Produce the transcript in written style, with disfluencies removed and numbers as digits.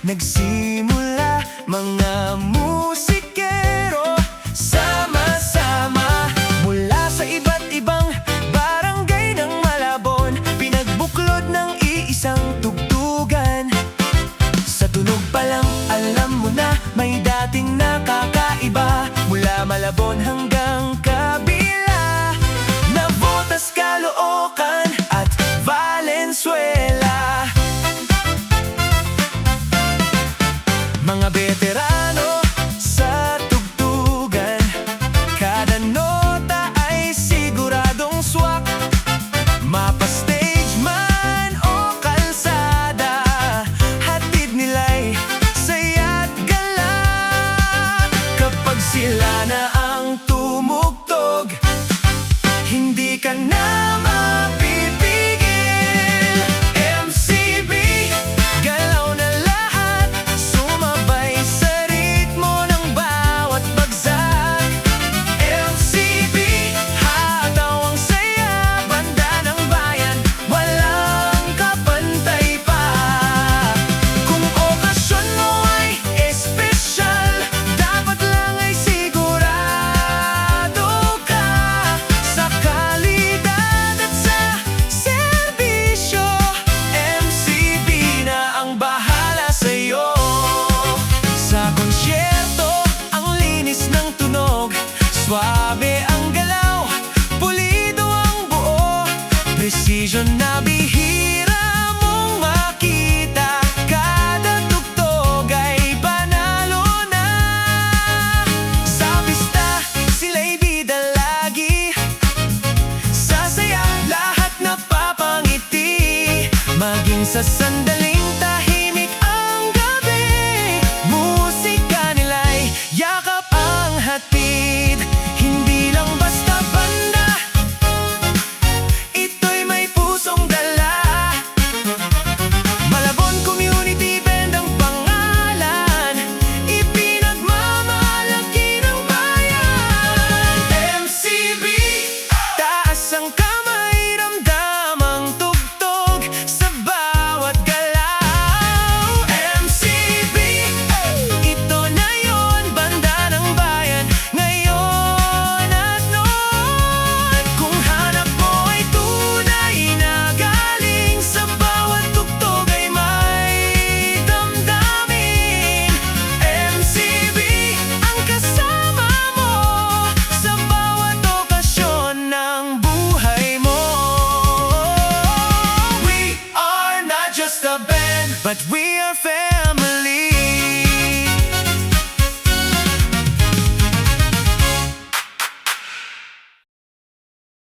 nagsimula, mga musikero, sama-sama mula sa iba't ibang barangay ng Malabon, pinagbuklod ng iisang tugtugan. Sa tunog pa lang alam mo na may dating nakakaiba, mula Malabon hanggang kabila, Navotas, Caloocan at Valenzuela. Mga veterano sa tugtugan, kada nota ay siguradong swak. Mapa-stage man o kalsada, hatid nila'y saya't galak. Kapag sila na ang tumugtog, hindi ka na mapipigil. MCB, galaw na lahat, sumabay sa ritmo ng bawat bagsak. MCB, hataw ang saya, banda ng bayan, walang kapantay pa. Kung okasyon mo ay espesyal, dapat lang ay sigurado ka sa kalidad at sa serbisyo. MCB na ang bahala sa'yo. Sa konsyerto, ang linis ng tunog, swabe ang galaw, pulido ang buo, precision na bihira mong makita. Kada tugtog ay panalo na. Sa pista, sila'y bida lagi, sasaya, lahat napapangiti. Maging sa sandaling tahimik ang gabi, musika nila'y yakap ang hatid. Hindi lang basta banda, ito'y may pusong dala. Malabon Community Band ang pangalan, ipinagmamalaki ng bayan. MCB, taas ang kamay, ramdam ang tugtog sa bawat galaw. MCB, ito na yon, banda ng bayan, ngayon at noon. Kung hanap mo ay tunay na galing, sa bawat tugtog ay may damdamin. MCB, ang kasama mo sa bawat okasyon ng buhay mo. We are not just a band, but we are family.